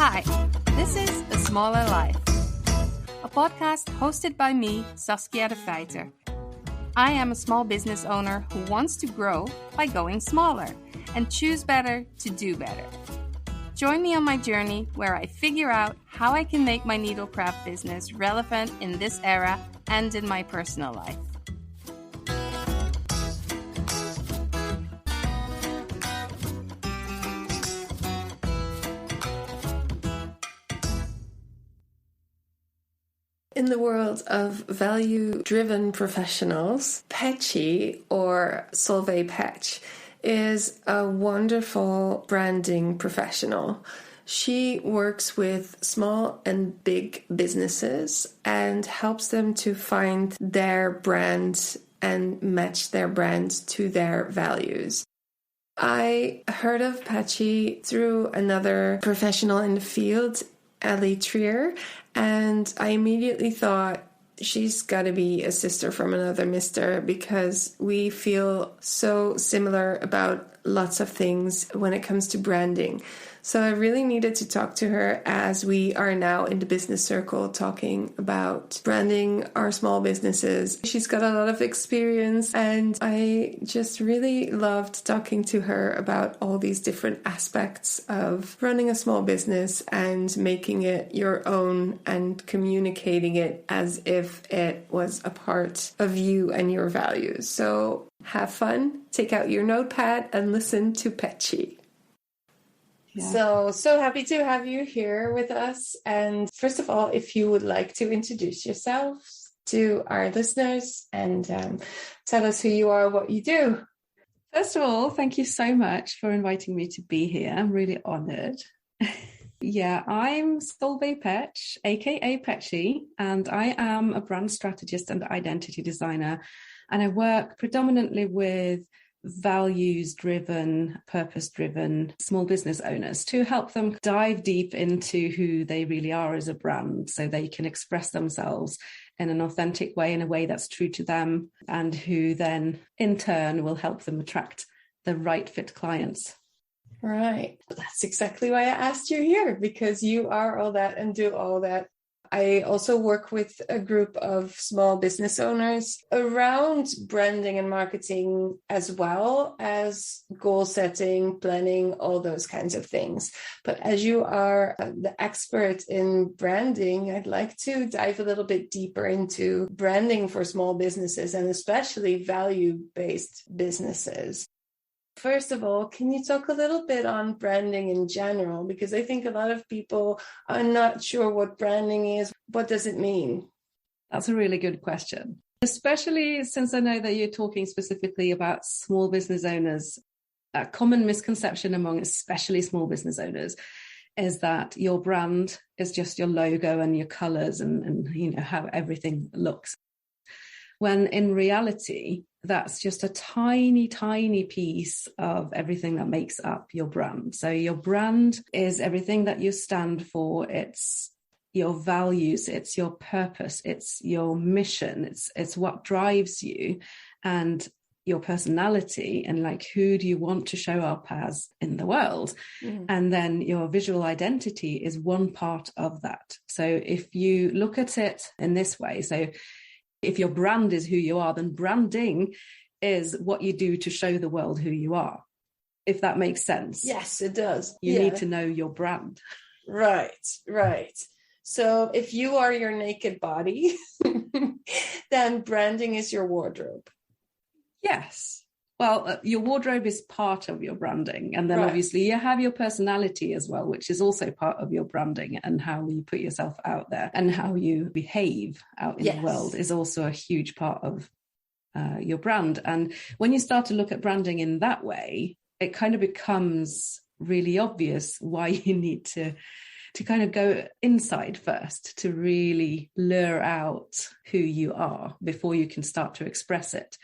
Hi, this is A Smaller Life, a podcast hosted by me, Saskia de Feiter. I am a small business owner who wants to grow by going smaller and choose better to do better. Join me on my journey where I figure out how I can make my needlecraft business relevant in this era and in my personal life. In the world of value-driven professionals, Petchy, or Solveig Petch, is a wonderful branding professional. She works with small and big businesses and helps them to find their brand and match their brand to their values. I heard of Petchy through another professional in the field, Ellie Trier, and I immediately thought, she's got to be a sister from another mister, because we feel so similar about lots of things when it comes to branding. So I really needed to talk to her, as we are now in the business circle talking about branding our small businesses. She's got a lot of experience, and I just really loved talking to her about all these different aspects of running a small business and making it your own and communicating it as if it was a part of you and your values. So have fun, take out your notepad and listen to Petchy. Yeah. So happy to have you here with us. And first of all, if you would like to introduce yourself to our listeners and tell us who you are, what you do. First of all, thank you so much for inviting me to be here. I'm really honored. Yeah, I'm Solveig Petch, aka Petchy, and I am a brand strategist and identity designer. And I work predominantly with values-driven, purpose-driven small business owners to help them dive deep into who they really are as a brand, so they can express themselves in an authentic way, in a way that's true to them, and who then in turn will help them attract the right fit clients. Right. That's exactly why I asked you here, because you are all that and do all that. I also work with a group of small business owners around branding and marketing, as well as goal setting, planning, all those kinds of things. But as you are the expert in branding, I'd like to dive a little bit deeper into branding for small businesses, and especially value-based businesses. First of all, can you talk a little bit on branding in general? Because I think a lot of people are not sure what branding is. What does it mean? That's a really good question, especially since I know that you're talking specifically about small business owners. A common misconception among especially small business owners is that your brand is just your logo and your colors and you know how everything looks. When in reality, that's just a tiny, tiny piece of everything that makes up your brand. So your brand is everything that you stand for. It's your values, it's your purpose, it's your mission, it's what drives you and your personality, and like, who do you want to show up as in the world? Mm. And then your visual identity is one part of that. So if you look at it in this way, so if your brand is who you are, then branding is what you do to show the world who you are, if that makes sense. Yes, it does. You need to know your brand. Right. So if you are your naked body, then branding is your wardrobe. Yes. Well, your wardrobe is part of your branding. And then obviously you have your personality as well, which is also part of your branding, and how you put yourself out there and how you behave out in the world is also a huge part of your brand. And when you start to look at branding in that way, it kind of becomes really obvious why you need to kind of go inside first to really lure out who you are before you can start to express it.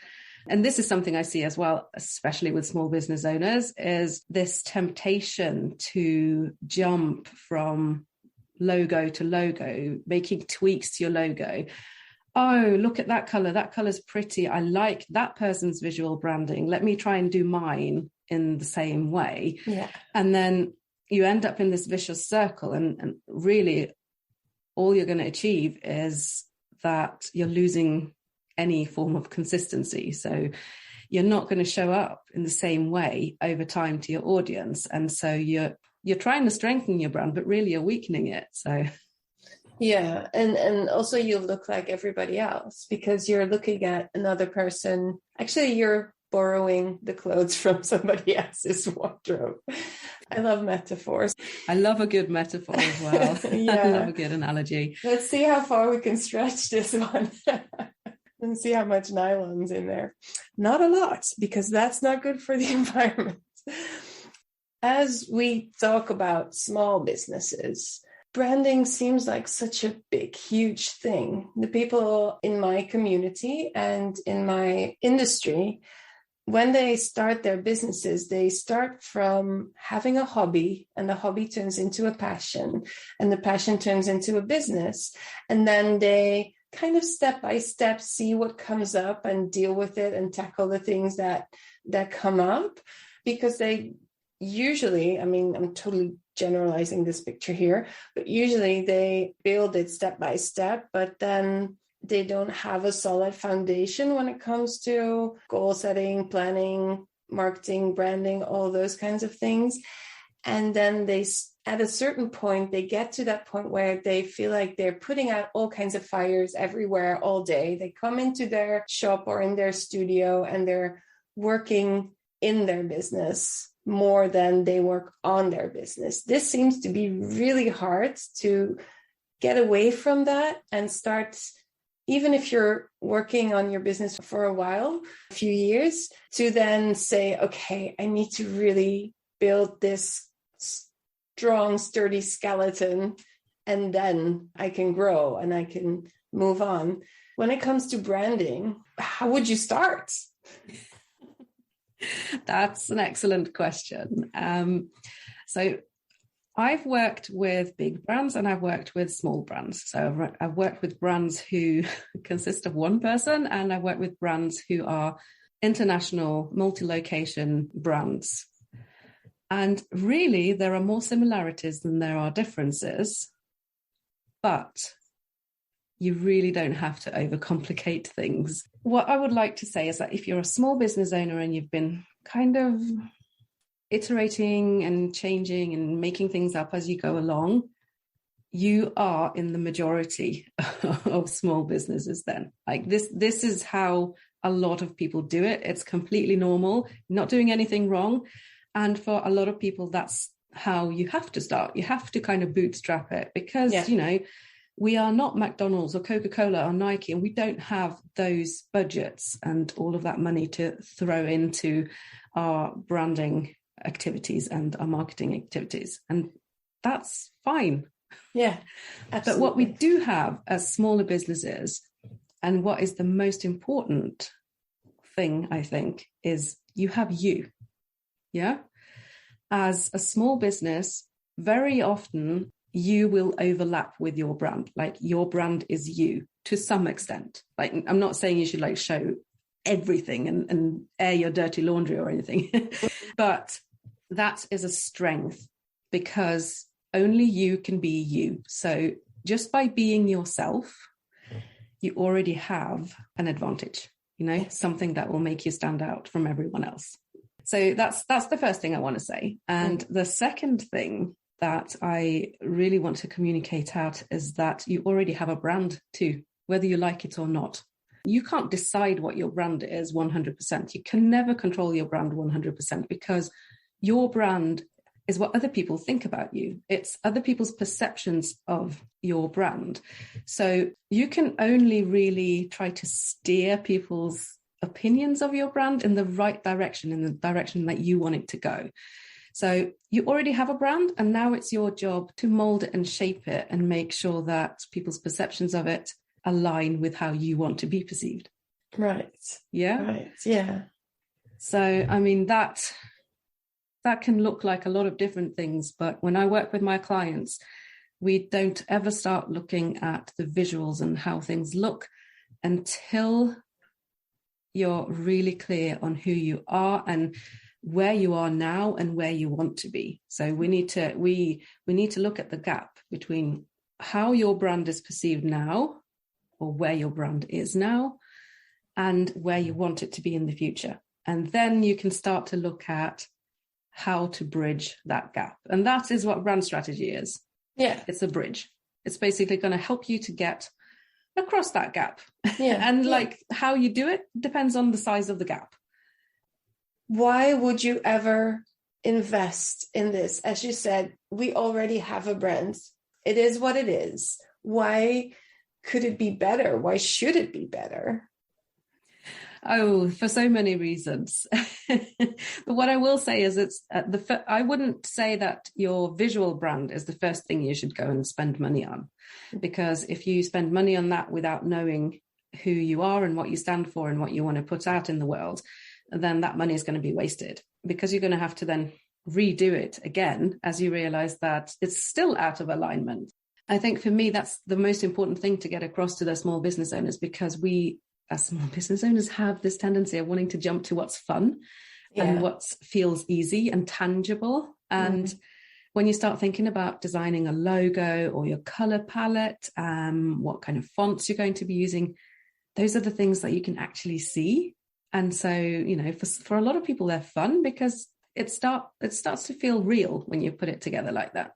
And this is something I see as well, especially with small business owners, is this temptation to jump from logo to logo, making tweaks to your logo. Oh, look at that color. That color's pretty. I like that person's visual branding. Let me try and do mine in the same way. Yeah. And then you end up in this vicious circle, and really all you're going to achieve is that you're losing any form of consistency. So you're not going to show up in the same way over time to your audience. And so you're trying to strengthen your brand, but really you're weakening it. So yeah, and also you look like everybody else because you're looking at another person. Actually, you're borrowing the clothes from somebody else's wardrobe. I love metaphors. I love a good metaphor as well. Yeah. I love a good analogy. Let's see how far we can stretch this one and see how much nylon's in there. Not a lot, because that's not good for the environment. As we talk about small businesses, branding seems like such a big, huge thing. The people in my community and in my industry, when they start their businesses, they start from having a hobby, and the hobby turns into a passion, and the passion turns into a business. And then they kind of step by step see what comes up and deal with it and tackle the things that come up, because they usually, I mean, I'm totally generalizing this picture here, but usually they build it step by step, but then they don't have a solid foundation when it comes to goal setting, planning, marketing, branding, all those kinds of things. And then at a certain point, they get to that point where they feel like they're putting out all kinds of fires everywhere all day. They come into their shop or in their studio and they're working in their business more than they work on their business. This seems to be really hard to get away from that and start, even if you're working on your business for a while, a few years, to then say, okay, I need to really build this strong, sturdy skeleton, and then I can grow and I can move on. When it comes to branding, how would you start? That's an excellent question. So I've worked with big brands and I've worked with small brands. So I've worked with brands who consist of one person, and I've worked with brands who are international, multi-location brands. And really, there are more similarities than there are differences, but you really don't have to overcomplicate things. What I would like to say is that if you're a small business owner and you've been kind of iterating and changing and making things up as you go along, you are in the majority of small businesses then. Like this is how a lot of people do it. It's completely normal, not doing anything wrong. And for a lot of people, that's how you have to start. You have to kind of bootstrap it because, you know, we are not McDonald's or Coca-Cola or Nike, and we don't have those budgets and all of that money to throw into our branding activities and our marketing activities. And that's fine. Yeah, absolutely. But what we do have as smaller businesses, and what is the most important thing, I think, is you have you. Yeah. As a small business, very often you will overlap with your brand. Like your brand is you to some extent. Like I'm not saying you should like show everything and air your dirty laundry or anything, but that is a strength because only you can be you. So just by being yourself, you already have an advantage, you know, something that will make you stand out from everyone else. So that's the first thing I want to say. And the second thing that I really want to communicate out is that you already have a brand too, whether you like it or not. You can't decide what your brand is 100%. You can never control your brand 100% because your brand is what other people think about you. It's other people's perceptions of your brand. So you can only really try to steer people's opinions of your brand in the right direction, in the direction that you want it to go. So you already have a brand, and now it's your job to mold it and shape it and make sure that people's perceptions of it align with how you want to be perceived. Right. Yeah. Right. Yeah. So, I mean, that can look like a lot of different things, but when I work with my clients, we don't ever start looking at the visuals and how things look until you're really clear on who you are. And where you are now and where you want to be. So we need to look at the gap between how your brand is perceived now, or where your brand is now, and where you want it to be in the future. And then you can start to look at how to bridge that gap. And that is what brand strategy is. Yeah. It's a bridge. It's basically going to help you to get across that gap. Yeah. And like how you do it depends on the size of the gap. Why would you ever invest in this? As you said, we already have a brand. It is what it is. Why could it be better? Why should it be better? Oh, for so many reasons. But what I will say is I wouldn't say that your visual brand is the first thing you should go and spend money on. Because if you spend money on that without knowing who you are and what you stand for and what you want to put out in the world, then that money is going to be wasted, because you're going to have to then redo it again as you realize that it's still out of alignment. I think for me, that's the most important thing to get across to the small business owners, because we as small business owners have this tendency of wanting to jump to what's fun and what feels easy and tangible. And when you start thinking about designing a logo or your color palette, what kind of fonts you're going to be using, those are the things that you can actually see. And so, you know, for a lot of people, they're fun because it starts to feel real when you put it together like that.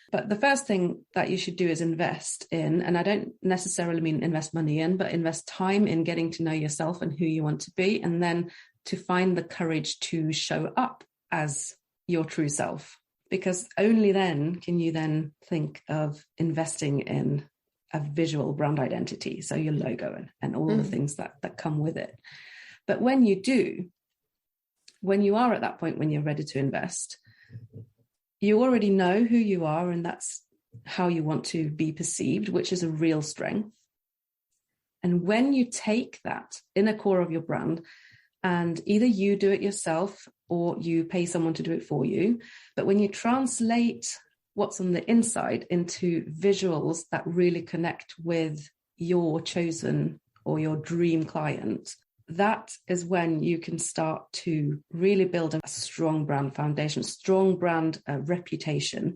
But the first thing that you should do is invest in, and I don't necessarily mean invest money in, but invest time in getting to know yourself and who you want to be, and then to find the courage to show up as your true self, because only then can you then think of investing in a visual brand identity, so your logo and all the things that come with it. But when you are at that point, when you're ready to invest, you already know who you are, and that's how you want to be perceived, which is a real strength. And when you take that inner core of your brand, and either you do it yourself or you pay someone to do it for you, but when you translate what's on the inside into visuals that really connect with your chosen or your dream client, that is when you can start to really build a strong brand foundation, strong brand reputation.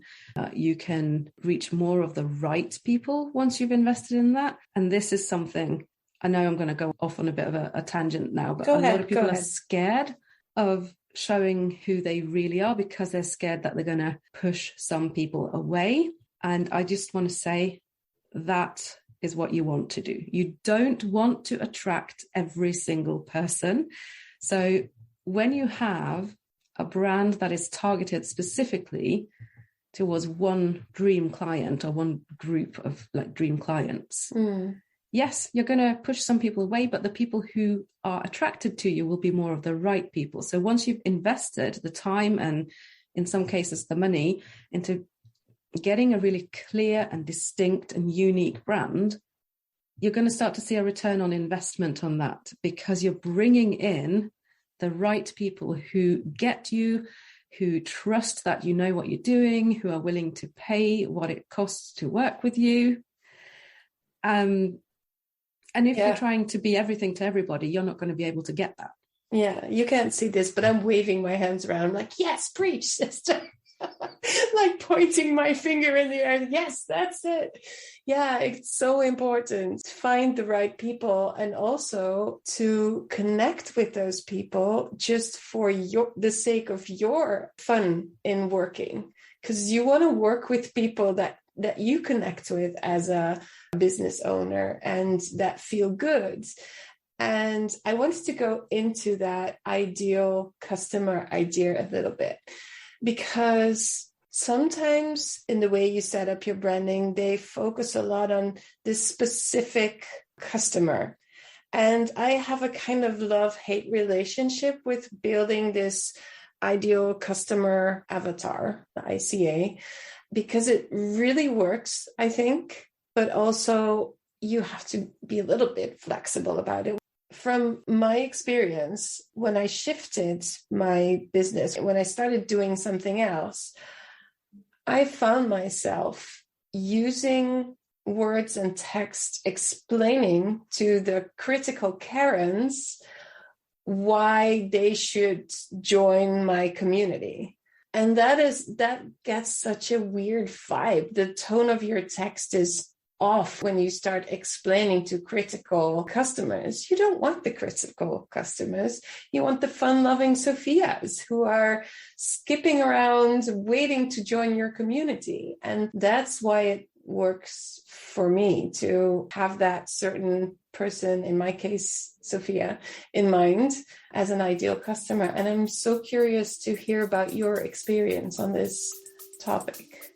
You can reach more of the right people once you've invested in that. And this is something, I know I'm going to go off on a bit of a tangent now, but lot of people are scared of showing who they really are because they're scared that they're going to push some people away. And I just want to say that is what you want to do. You don't want to attract every single person. So when you have a brand that is targeted specifically towards one dream client or one group of like dream clients, yes, you're going to push some people away, but the people who are attracted to you will be more of the right people. So once you've invested the time and in some cases the money into getting a really clear and distinct and unique brand, you're going to start to see a return on investment on that, because you're bringing in the right people who get you, who trust that you know what you're doing, who are willing to pay what it costs to work with you. And if you're trying to be everything to everybody, you're not going to be able to get that. Yeah, you can't see this, but I'm waving my hands around. I'm like, yes, preach, sister. Like pointing my finger in the air. Yes, that's it. Yeah, it's so important to find the right people and also to connect with those people just for the sake of your fun in working, because you want to work with people that you connect with as a business owner and that feel good. And I wanted to go into that ideal customer idea a little bit, because sometimes in the way you set up your branding, they focus a lot on this specific customer. And I have a kind of love-hate relationship with building this ideal customer avatar, the ICA, because it really works, I think, but also you have to be a little bit flexible about it. From my experience, when I shifted my business, when I started doing something else, I found myself using words and text explaining to the critical Karens why they should join my community. And that gets such a weird vibe. The tone of your text is off when you start explaining to critical customers. You don't want the critical customers. You want the fun-loving Sophias who are skipping around, waiting to join your community. And that's why it works for me to have that certain person, in my case, Sophia, in mind as an ideal customer. And I'm so curious to hear about your experience on this topic.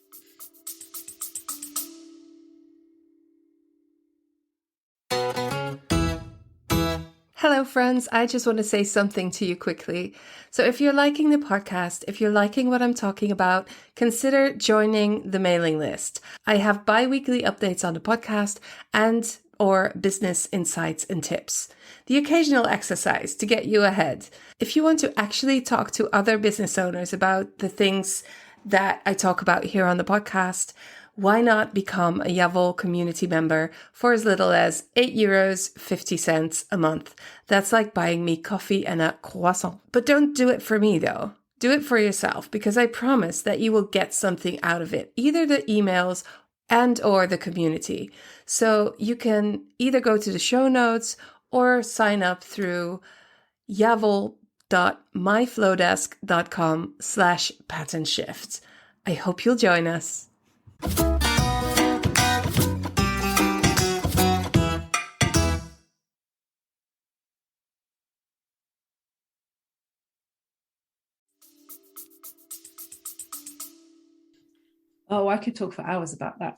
Hello, friends. I just want to say something to you quickly. So if you're liking the podcast, if you're liking what I'm talking about, consider joining the mailing list. I have bi-weekly updates on the podcast and or business insights and tips. The occasional exercise to get you ahead. If you want to actually talk to other business owners about the things that I talk about here on the podcast, why not become a Yavol community member for as little as €8.50 a month? That's like buying me coffee and a croissant. But don't do it for me though. Do it for yourself, because I promise that you will get something out of it, either the emails and or the community. So you can either go to the show notes or sign up through yavol.myflowdesk.com/pattern-shift. I hope you'll join us. Oh, I could talk for hours about that.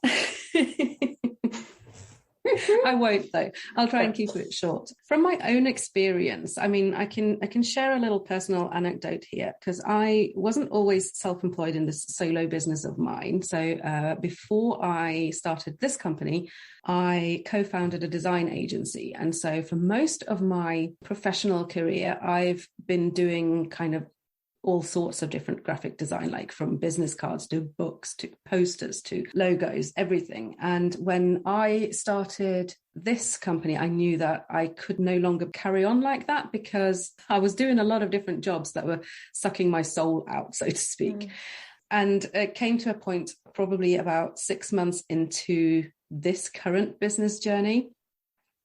I won't though. I'll try and keep it short. From my own experience, I mean, I can share a little personal anecdote here, because I wasn't always self-employed in this solo business of mine. So before I started this company, I co-founded a design agency. And so for most of my professional career, I've been doing kind of all sorts of different graphic design, like from business cards to books to posters to logos, everything. And when I started this company, I knew that I could no longer carry on like that, because I was doing a lot of different jobs that were sucking my soul out, so to speak. And it came to a point probably about 6 months into this current business journey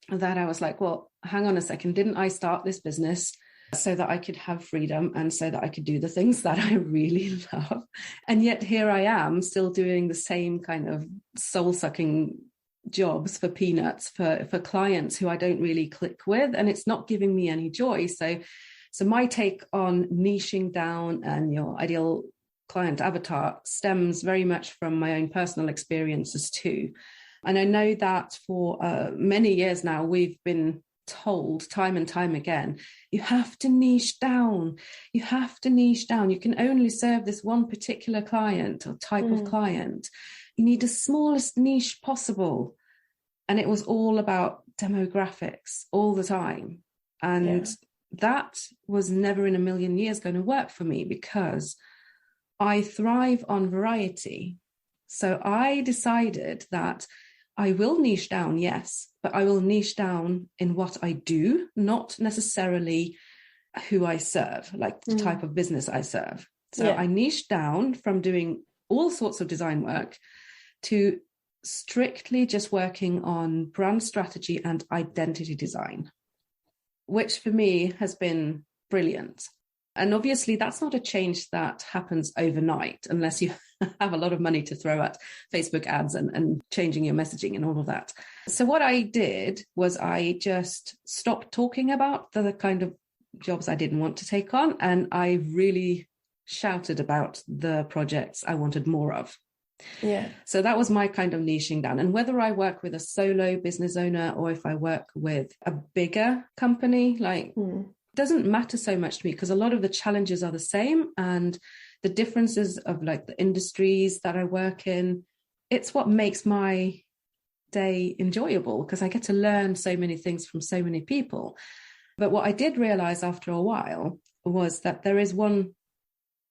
that I was like, well, hang on a second, didn't I start this business so that I could have freedom and so that I could do the things that I really love? And yet here I am still doing the same kind of soul-sucking jobs for peanuts for clients who I don't really click with, and it's not giving me any joy. So my take on niching down and your ideal client avatar stems very much from my own personal experiences too. And I know that for many years now, we've been told time and time again, you have to niche down. You have to niche down. You can only serve this one particular client or type of client. You need the smallest niche possible. And it was all about demographics all the time. And that was never in a million years going to work for me, because I thrive on variety. So I decided that I will niche down, yes, but I will niche down in what I do, not necessarily who I serve, like the type of business I serve. So I niched down from doing all sorts of design work to strictly just working on brand strategy and identity design, which for me has been brilliant. And obviously that's not a change that happens overnight unless you have a lot of money to throw at Facebook ads and changing your messaging and all of that. So what I did was I just stopped talking about the kind of jobs I didn't want to take on, and I really shouted about the projects I wanted more of. Yeah. So that was my kind of niching down. And whether I work with a solo business owner or if I work with a bigger company, like doesn't matter so much to me, because a lot of the challenges are the same, and the differences of like the industries that I work in, it's what makes my day enjoyable, because I get to learn so many things from so many people. But what I did realize after a while was that there is one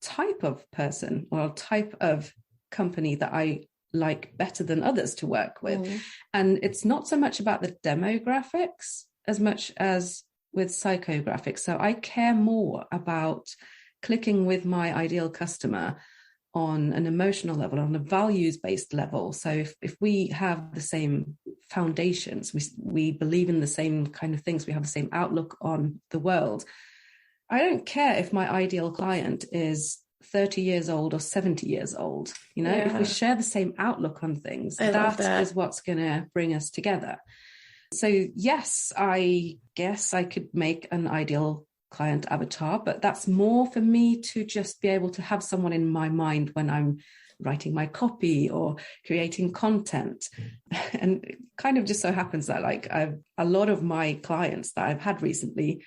type of person or type of company that I like better than others to work with. And it's not so much about the demographics as much as with psychographics. So I care more about clicking with my ideal customer on an emotional level, on a values-based level. So if we have the same foundations, we believe in the same kind of things, we have the same outlook on the world, I don't care if my ideal client is 30 years old or 70 years old. If we share the same outlook on things, that is what's going to bring us together. So yes, I guess I could make an ideal client avatar, but that's more for me to just be able to have someone in my mind when I'm writing my copy or creating content. And it kind of just so happens that a lot of my clients that I've had recently,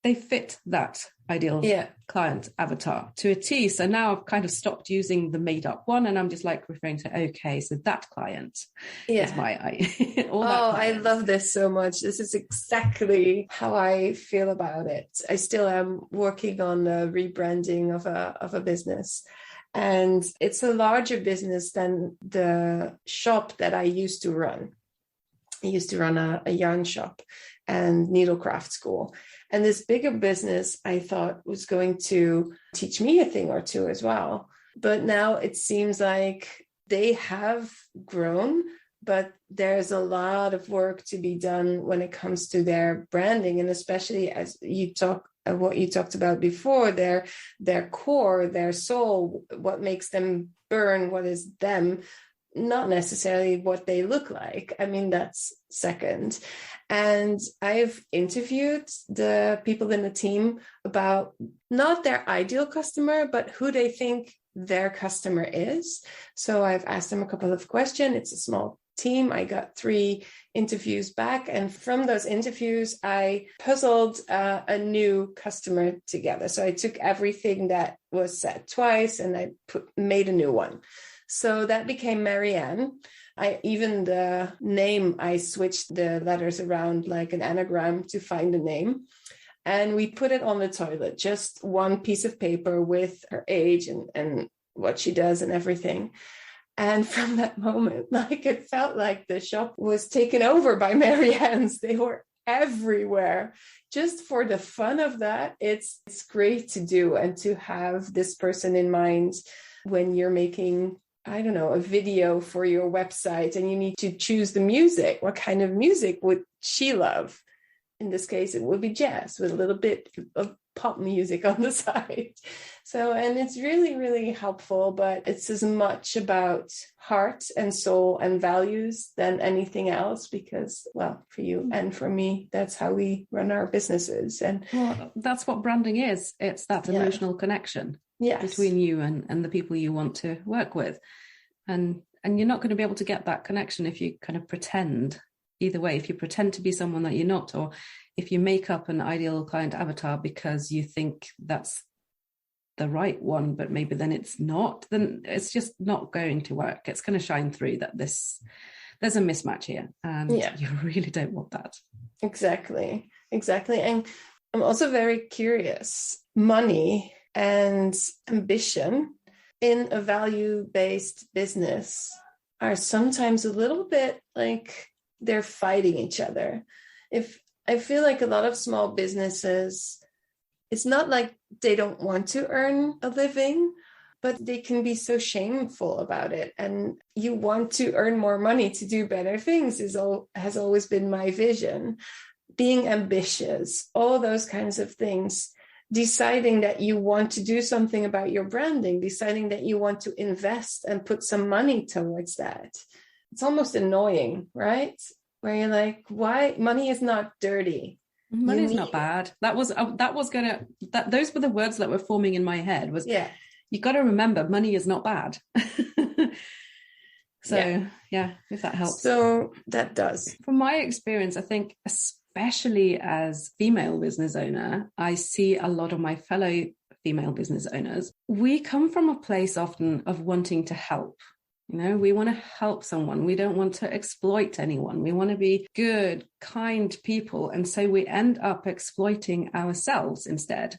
they fit that ideal client avatar to a T. So now I've kind of stopped using the made up one, and I'm just referring to, okay, so that client is my I love this so much. This is exactly how I feel about it. I still am working on the rebranding of a business, and it's a larger business than the shop that I used to run. I used to run a yarn shop and needlecraft school. And this bigger business, I thought, was going to teach me a thing or two as well. But now it seems like they have grown, but there's a lot of work to be done when it comes to their branding. And especially as what you talked about before, their core, their soul, what makes them burn, what is them, not necessarily what they look like. I mean, that's second. And I've interviewed the people in the team about not their ideal customer, but who they think their customer is. So I've asked them a couple of questions. It's a small team. I got 3 interviews back. And from those interviews, I puzzled a new customer together. So I took everything that was said twice and I made a new one. So that became Marianne. Even the name, I switched the letters around like an anagram to find a name. And we put it on the toilet, just one piece of paper with her age and what she does and everything. And from that moment, it felt like the shop was taken over by Marianne's. They were everywhere. Just for the fun of that, it's great to do and to have this person in mind when you're making, I don't know, a video for your website and you need to choose the music. What kind of music would she love? In this case, it would be jazz with a little bit of pop music on the side. So, and it's really, really helpful, but it's as much about heart and soul and values than anything else because, well, for you and for me, that's how we run our businesses. And that's what branding is. It's that emotional connection between you and the people you want to work with. And you're not going to be able to get that connection if you kind of pretend. Either way, if you pretend to be someone that you're not, or if you make up an ideal client avatar because you think that's the right one, but maybe then it's not, then it's just not going to work. It's going to shine through that there's a mismatch here, and you really don't want that. Exactly. And I'm also very curious. Money and ambition in a value-based business are sometimes a little bit like they're fighting each other. If I feel like a lot of small businesses, it's not like they don't want to earn a living, but they can be so shameful about it. And you want to earn more money to do better things has always been my vision. Being ambitious, all those kinds of things. Deciding that you want to do something about your branding, deciding that you want to invest and put some money towards that. It's almost annoying, right? Where you're like, why? Money is not dirty. Money's not bad. Those were the words that were forming in my head was, you got to remember money is not bad. So if that helps. So that does. From my experience, I think especially as female business owner, I see a lot of my fellow female business owners. We come from a place often of wanting to help. We want to help someone. We don't want to exploit anyone. We want to be good, kind people. And so we end up exploiting ourselves instead.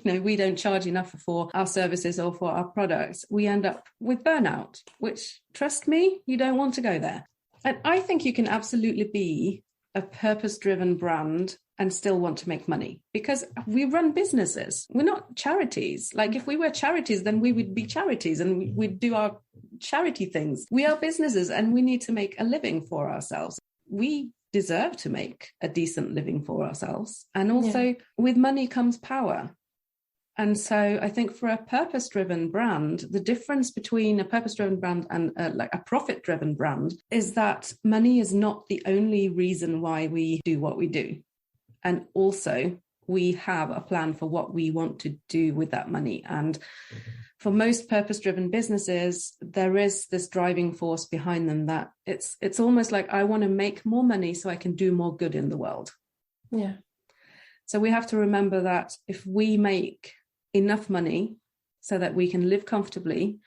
We don't charge enough for our services or for our products. We end up with burnout, which, trust me, you don't want to go there. And I think you can absolutely be a purpose-driven brand and still want to make money, because we run businesses. We're not charities. Like if we were charities, then we would be charities and we'd do our charity things. We are businesses and we need to make a living for ourselves. We deserve to make a decent living for ourselves. And also with money comes power. And so I think for a purpose-driven brand, the difference between a purpose-driven brand and like a profit-driven brand is that money is not the only reason why we do what we do. And also we have a plan for what we want to do with that money. And for most purpose-driven businesses, there is this driving force behind them that it's almost like, I want to make more money so I can do more good in the world. Yeah. So we have to remember that if we make enough money so that we can live comfortably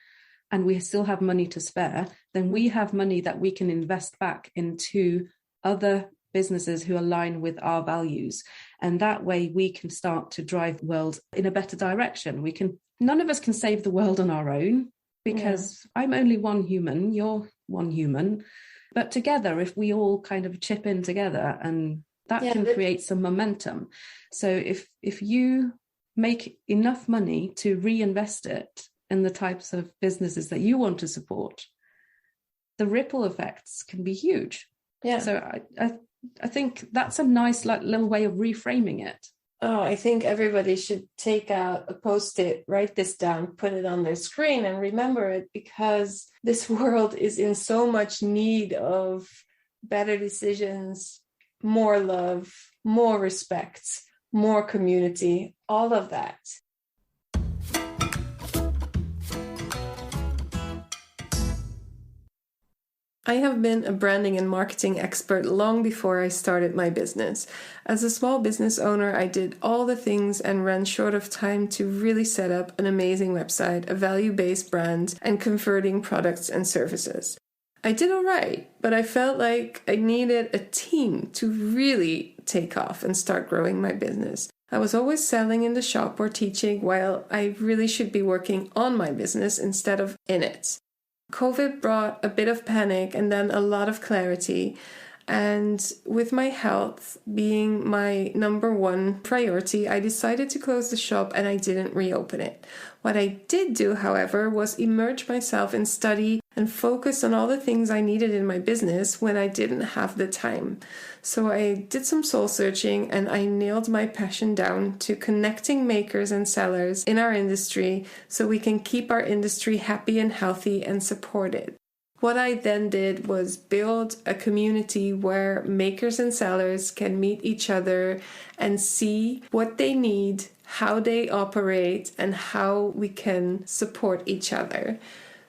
and we still have money to spare, then we have money that we can invest back into other businesses who align with our values. And that way we can start to drive the world in a better direction. None of us can save the world on our own, because I'm only one human, you're one human. But together, if we all kind of chip in together, and that can create some momentum. So if you make enough money to reinvest it in the types of businesses that you want to support, the ripple effects can be huge. Yeah. So I think that's a nice little way of reframing it. Oh, I think everybody should take out a Post-it, write this down, put it on their screen and remember it, because this world is in so much need of better decisions, more love, more respect, more community, all of that. I have been a branding and marketing expert long before I started my business. As a small business owner, I did all the things and ran short of time to really set up an amazing website, a value-based brand, and converting products and services. I did all right, but I felt like I needed a team to really take off and start growing my business. I was always selling in the shop or teaching, while I really should be working on my business instead of in it. COVID brought a bit of panic and then a lot of clarity. And with my health being my number one priority, I decided to close the shop and I didn't reopen it. What I did do, however, was immerse myself in study and focus on all the things I needed in my business when I didn't have the time. So I did some soul searching and I nailed my passion down to connecting makers and sellers in our industry so we can keep our industry happy and healthy and supported. What I then did was build a community where makers and sellers can meet each other and see what they need, how they operate, and how we can support each other.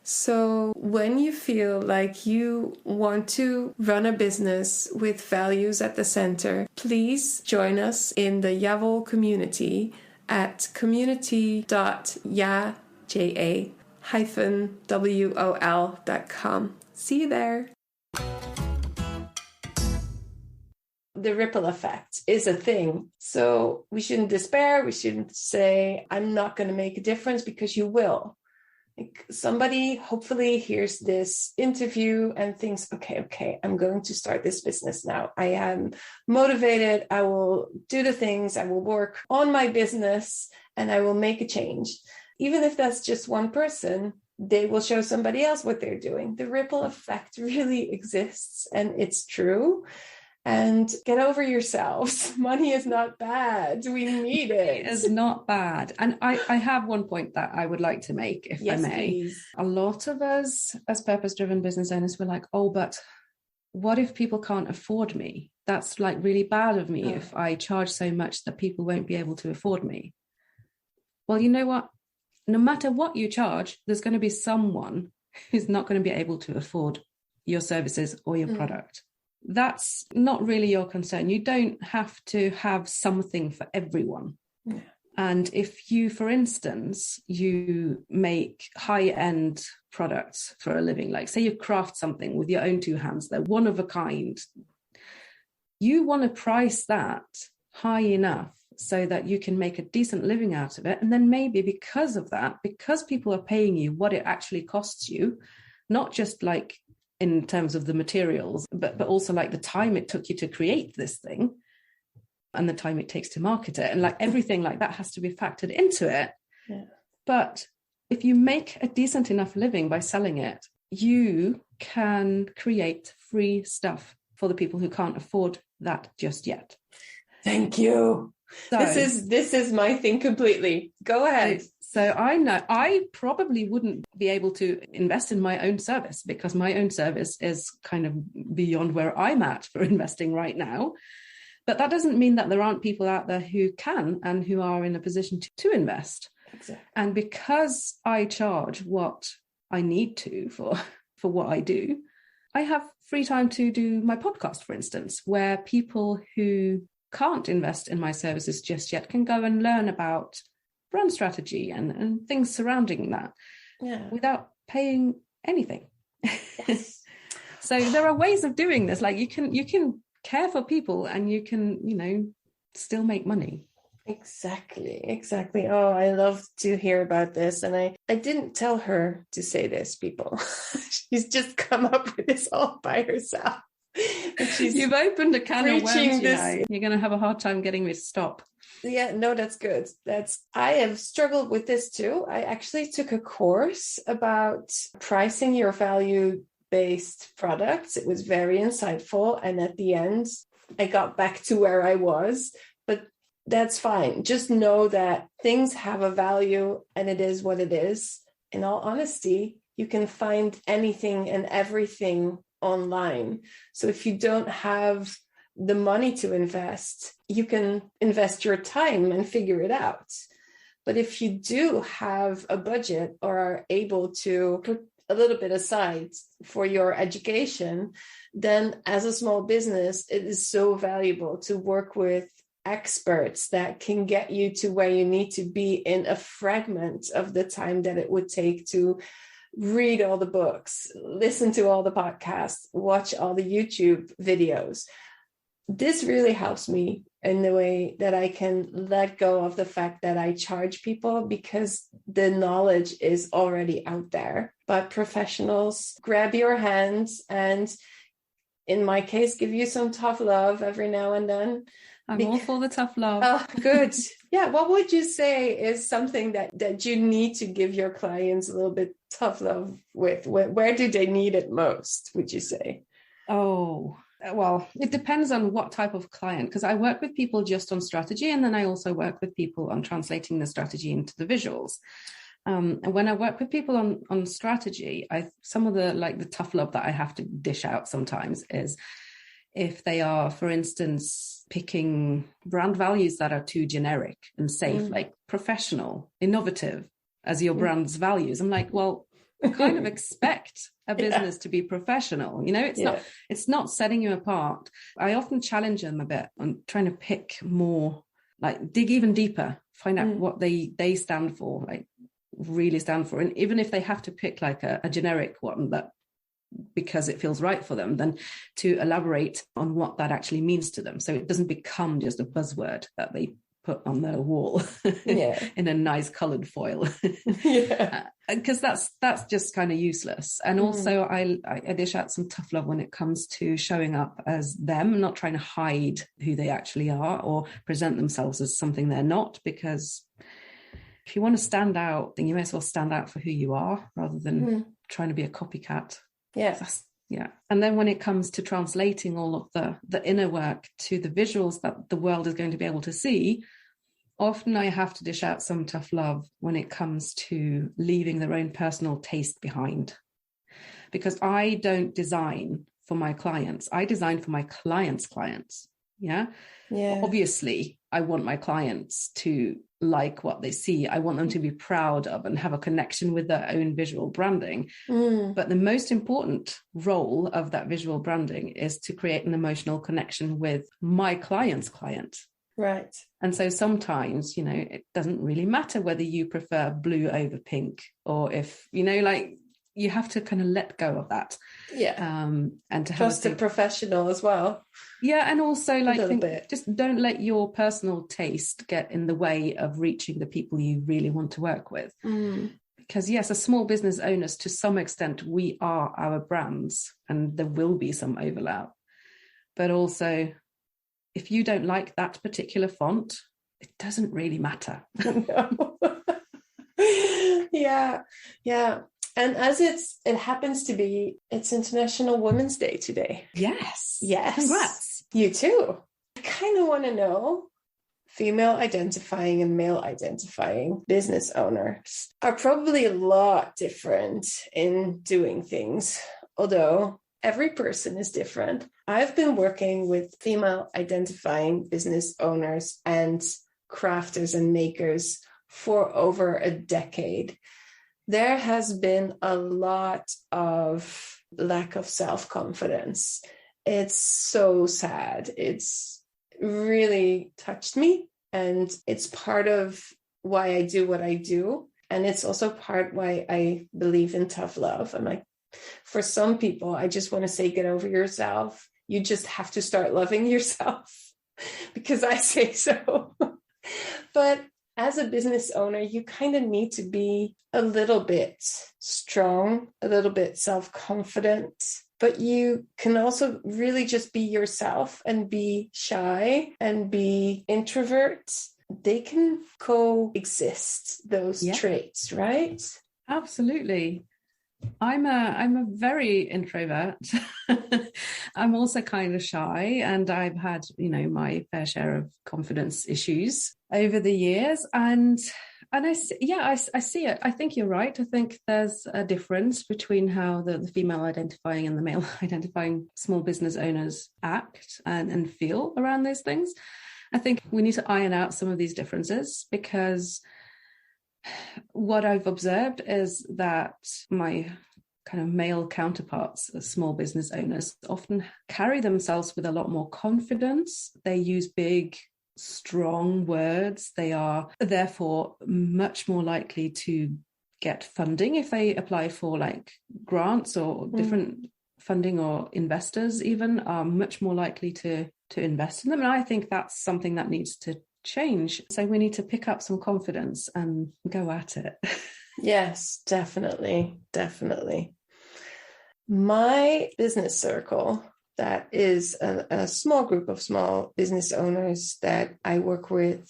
So when you feel like you want to run a business with values at the center, please join us in the Yavol community at community.wol.com. See you there. The ripple effect is a thing. So we shouldn't despair. We shouldn't say, I'm not going to make a difference, because you will. Like somebody hopefully hears this interview and thinks, okay, I'm going to start this business now. I am motivated. I will do the things. I will work on my business and I will make a change. Even if that's just one person, they will show somebody else what they're doing. The ripple effect really exists and it's true. And get over yourselves. Money is not bad. We need it. It is not bad. And I have one point that I would like to make, if I may. Please. A lot of us as purpose-driven business owners were like, oh, but what if people can't afford me? That's like really bad of me if I charge so much that people won't be able to afford me. Well, you know what? No matter what you charge, there's going to be someone who's not going to be able to afford your services or your product. That's not really your concern. You don't have to have something for everyone. Yeah. And if you, for instance, you make high-end products for a living, like say you craft something with your own two hands, they're one of a kind, you want to price that high enough so that you can make a decent living out of it. And then maybe because of that, because people are paying you what it actually costs you, not just like in terms of the materials, but also like the time it took you to create this thing, and the time it takes to market it. And like everything like that has to be factored into it. Yeah. But if you make a decent enough living by selling it, you can create free stuff for the people who can't afford that just yet. Thank you. So, this is my thing completely. Go ahead. So I know I probably wouldn't be able to invest in my own service because my own service is kind of beyond where I'm at for investing right now. But that doesn't mean that there aren't people out there who can and who are in a position to invest. Exactly. And because I charge what I need to for what I do, I have free time to do my podcast, for instance, where people who can't invest in my services just yet can go and learn about brand strategy and things surrounding that without paying anything. Yes. So there are ways of doing this. Like you can care for people and you can, still make money. Exactly. Oh, I love to hear about this. And I didn't tell her to say this, people. She's just come up with this all by herself. You've opened a can of worms, this. You're going to have a hard time getting me to stop. Yeah, no, that's good. I have struggled with this too. I actually took a course about pricing your value-based products. It was very insightful. And at the end, I got back to where I was. But that's fine. Just know that things have a value and it is what it is. In all honesty, you can find anything and everything online. So if you don't have the money to invest, you can invest your time and figure it out. But if you do have a budget or are able to put a little bit aside for your education, then as a small business, it is so valuable to work with experts that can get you to where you need to be in a fragment of the time that it would take to read all the books, listen to all the podcasts, watch all the YouTube videos. This really helps me in the way that I can let go of the fact that I charge people because the knowledge is already out there. But professionals grab your hands and, in my case, give you some tough love every now and then. I'm all for the tough love. Oh, good. Yeah. What would you say is something that you need to give your clients a little bit tough love with? Where do they need it most, would you say? Oh, well, it depends on what type of client, because I work with people just on strategy, and then I also work with people on translating the strategy into the visuals. And when I work with people on strategy, some of the tough love that I have to dish out sometimes is if they are, for instance, picking brand values that are too generic and safe, like professional, innovative as your brand's values. I'm like, well, I kind of expect a business to be professional. It's not setting you apart. I often challenge them a bit on trying to pick more, like dig even deeper, find out what they stand for, like really stand for. And even if they have to pick like a generic one that because it feels right for them, then to elaborate on what that actually means to them. So it doesn't become just a buzzword that they put on their wall in a nice colored foil. Because that's just kind of useless. And also I dish out some tough love when it comes to showing up as them, not trying to hide who they actually are or present themselves as something they're not, because if you want to stand out, then you may as well stand out for who you are rather than trying to be a copycat. And then when it comes to translating all of the inner work to the visuals that the world is going to be able to see, often I have to dish out some tough love when it comes to leaving their own personal taste behind. Because I don't design for my clients. I design for my clients' clients. Obviously, I want my clients to like what they see. I want them to be proud of and have a connection with their own visual branding. But the most important role of that visual branding is to create an emotional connection with my client's client. Right. And so sometimes, it doesn't really matter whether you prefer blue over pink, or if, you have to kind of let go of that. And to trust the professional as well. And also just don't let your personal taste get in the way of reaching the people you really want to work with. Because yes, as small business owners, to some extent, we are our brands and there will be some overlap. But also if you don't like that particular font, it doesn't really matter. No. Yeah. Yeah. And as it happens to be, it's International Women's Day today. Yes. Yes. Congrats. You too. I kind of want to know, female identifying and male identifying business owners are probably a lot different in doing things, although every person is different. I've been working with female identifying business owners and crafters and makers for over a decade. There has been a lot of lack of self-confidence. It's so sad. It's really touched me, and it's part of why I do what I do. And it's also part why I believe in tough love. I'm like, for some people, I just want to say, get over yourself. You just have to start loving yourself because I say so. But as a business owner, you kind of need to be a little bit strong, a little bit self-confident, but you can also really just be yourself and be shy and be introvert. They can coexist, those traits, right? Absolutely. I'm a very introvert. I'm also kind of shy, and I've had, my fair share of confidence issues over the years. And I see it. I think you're right. I think there's a difference between how the female identifying and the male identifying small business owners act and feel around those things. I think we need to iron out some of these differences, because what I've observed is that my kind of male counterparts, small business owners, often carry themselves with a lot more confidence. They use big, strong words. They are therefore much more likely to get funding if they apply for like grants or different funding, or investors even are much more likely to invest in them. And I think that's something that needs to change. So we need to pick up some confidence and go at it. Yes, definitely. My business circle, that is a small group of small business owners that I work with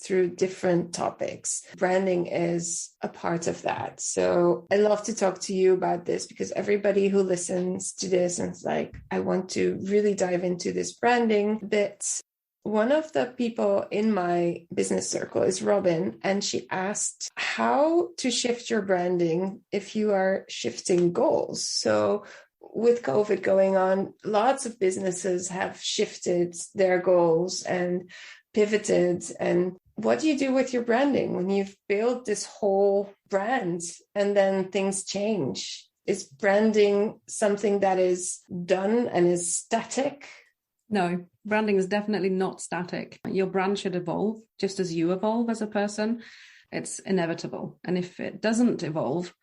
through different topics. Branding is a part of that. So I love to talk to you about this, because everybody who listens to this and is like, I want to really dive into this branding bit. One of the people in my business circle is Robin, and she asked how to shift your branding if you are shifting goals. So with COVID going on, lots of businesses have shifted their goals and pivoted. And what do you do with your branding when you've built this whole brand and then things change? Is branding something that is done and is static? No, branding is definitely not static. Your brand should evolve just as you evolve as a person. It's inevitable. And if it doesn't evolve,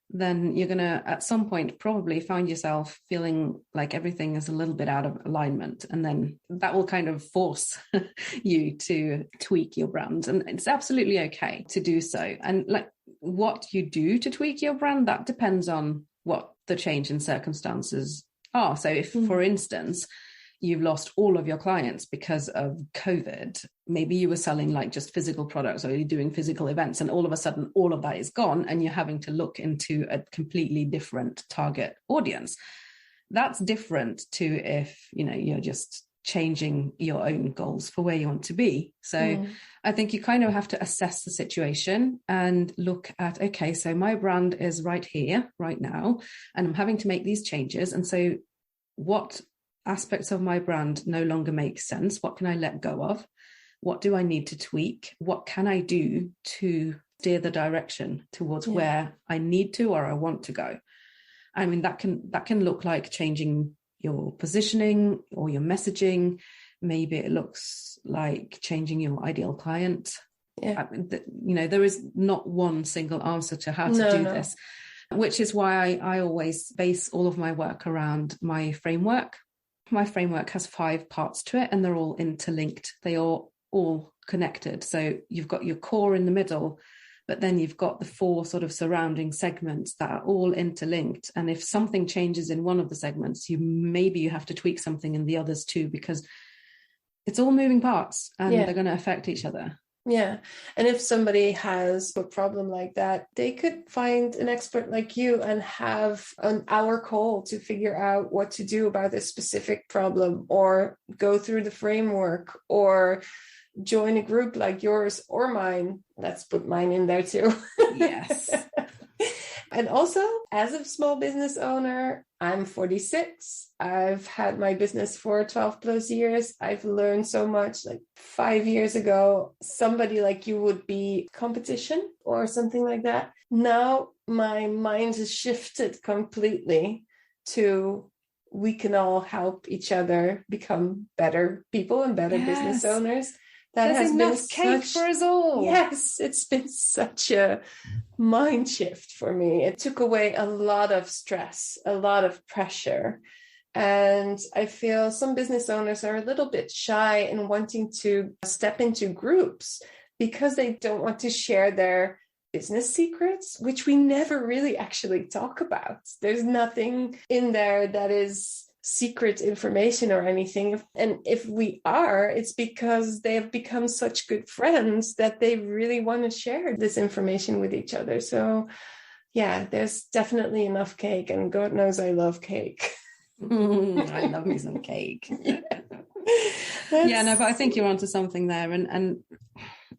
then you're going to, at some point, probably find yourself feeling like everything is a little bit out of alignment. And then that will kind of force you to tweak your brand. And it's absolutely okay to do so. And like what you do to tweak your brand, that depends on what the change in circumstances are. So if, for instance, you've lost all of your clients because of COVID, maybe you were selling like just physical products, or you're doing physical events, and all of a sudden all of that is gone and you're having to look into a completely different target audience. That's different to if, you're just changing your own goals for where you want to be. So I think you kind of have to assess the situation and look at, okay, so my brand is right here, right now, and I'm having to make these changes. And so what aspects of my brand no longer make sense? What can I let go of? What do I need to tweak? What can I do to steer the direction towards where I need to or I want to go? I mean, that can look like changing your positioning or your messaging. Maybe it looks like changing your ideal client. I mean, there is not one single answer to how to do this, which is why I always base all of my work around my framework. My framework has 5 parts to it, and they're all interlinked. They are all connected. So you've got your core in the middle, but then you've got the 4 sort of surrounding segments that are all interlinked. And if something changes in one of the segments, you have to tweak something in the others too, because it's all moving parts and Yeah. they're going to affect each other. Yeah. And if somebody has a problem like that, they could find an expert like you and have an hour call to figure out what to do about a specific problem, or go through the framework, or join a group like yours or mine. Let's put mine in there too. Yes. And also, as a small business owner, I'm 46. I've had my business for 12 plus years. I've learned so much. Like 5 years ago, somebody like you would be competition or something like that. Now my mind has shifted completely to, we can all help each other become better people and better business owners. That There's has enough been cake for us all. Yes, it's been such a mind shift for me. It took away a lot of stress, a lot of pressure. And I feel some business owners are a little bit shy in wanting to step into groups because they don't want to share their business secrets, which we never really actually talk about. There's nothing in there that is secret information or anything. And if we are, it's because they have become such good friends that they really want to share this information with each other. So yeah, there's definitely enough cake, and God knows I love cake. I love me some cake. Yeah, no, but I think you're onto something there. And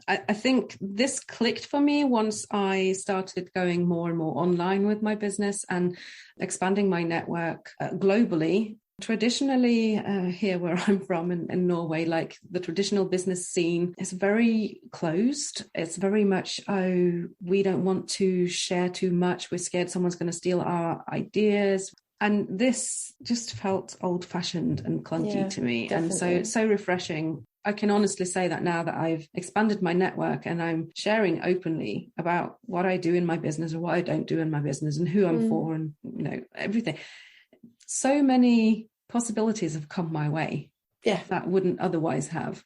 I think this clicked for me once I started going more and more online with my business and expanding my network globally. Traditionally, here where I'm from in Norway, like the traditional business scene is very closed. It's very much, oh, we don't want to share too much. We're scared someone's going to steal our ideas. And this just felt old-fashioned and clunky to me. Definitely. And so refreshing. I can honestly say that now that I've expanded my network and I'm sharing openly about what I do in my business or what I don't do in my business and who I'm for and, you know, everything. So many possibilities have come my way that wouldn't otherwise have.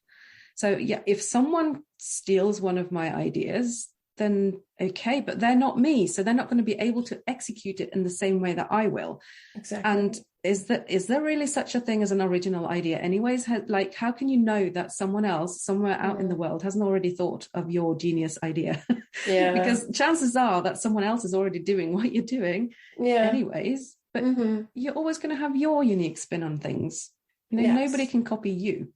So yeah, if someone steals one of my ideas, then okay, but they're not me. So they're not going to be able to execute it in the same way that I will. Exactly. And is there really such a thing as an original idea anyways? Like, how can you know that someone else somewhere out in the world hasn't already thought of your genius idea? Yeah. Because chances are that someone else is already doing what you're doing anyways, but you're always going to have your unique spin on things. You know, nobody can copy you.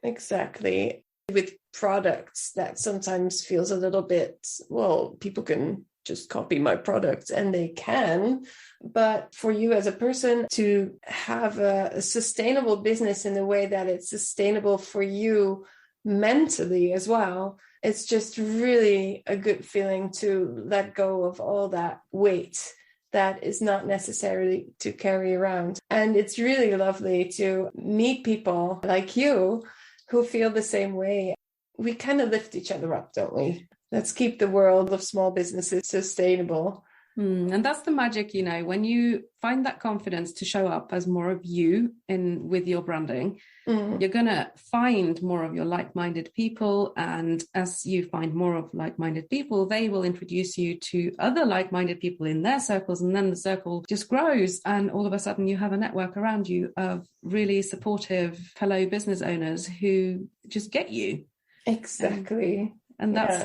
Exactly. With products, that sometimes feels a little bit, well, people can just copy my product, and they can. But for you as a person to have a sustainable business in a way that it's sustainable for you mentally as well, it's just really a good feeling to let go of all that weight that is not necessarily to carry around. And it's really lovely to meet people like you who feel the same way. We kind of lift each other up, don't we? Let's keep the world of small businesses sustainable. And that's the magic, you know, when you find that confidence to show up as more of you with your branding, you're going to find more of your like-minded people. And as you find more of like-minded people, they will introduce you to other like-minded people in their circles. And then the circle just grows. And all of a sudden you have a network around you of really supportive fellow business owners who just get you. Exactly. And that's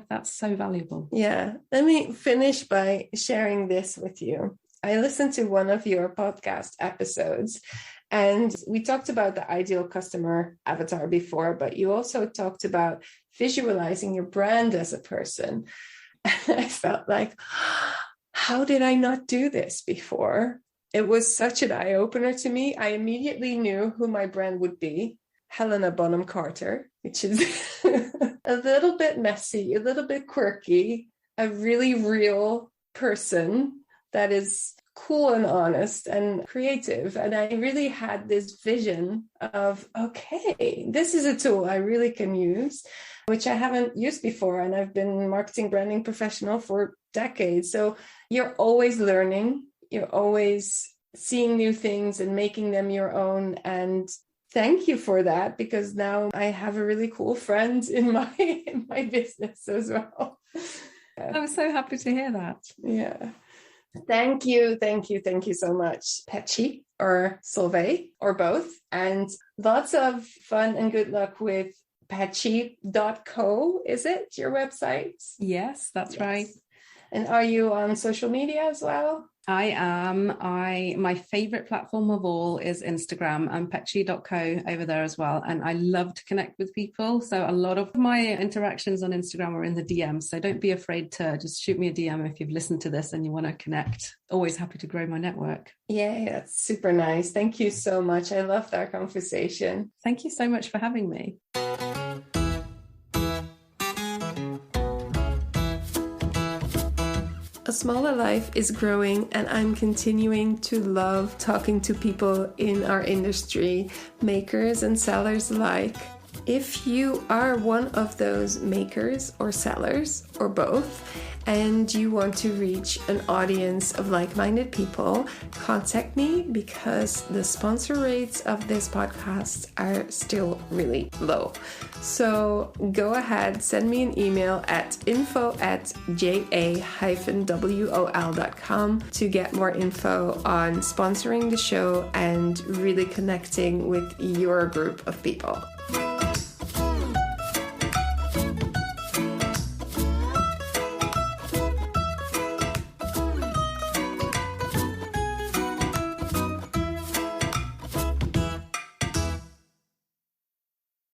that's so valuable. Yeah. Let me finish by sharing this with you. I listened to one of your podcast episodes, and we talked about the ideal customer avatar before, but you also talked about visualizing your brand as a person. And I felt like, how did I not do this before? It was such an eye-opener to me. I immediately knew who my brand would be. Helena Bonham Carter, which is a little bit messy, a little bit quirky, a really real person that is cool and honest and creative. And I really had this vision of, okay, this is a tool I really can use, which I haven't used before. And I've been marketing branding professional for decades. So you're always learning, you're always seeing new things and making them your own. And thank you for that, because now I have a really cool friend in my business as well. I was so happy to hear that. Yeah. Thank you, thank you, thank you so much, Petchy or Solveig or both. And lots of fun and good luck with Petchy.co, is it your website? Yes, that's right. And are you on social media as well? I am. My favorite platform of all is Instagram. I'm petchy.co over there as well. And I love to connect with people. So a lot of my interactions on Instagram are in the DMs. So don't be afraid to just shoot me a DM if you've listened to this and you want to connect. Always happy to grow my network. Yeah, that's super nice. Thank you so much. I loved our conversation. Thank you so much for having me. A Smaller Life is growing, and I'm continuing to love talking to people in our industry, makers and sellers alike. If you are one of those makers or sellers, or both, and you want to reach an audience of like-minded people, contact me because the sponsor rates of this podcast are still really low. So go ahead, send me an email at info@ja-wol.com to get more info on sponsoring the show and really connecting with your group of people.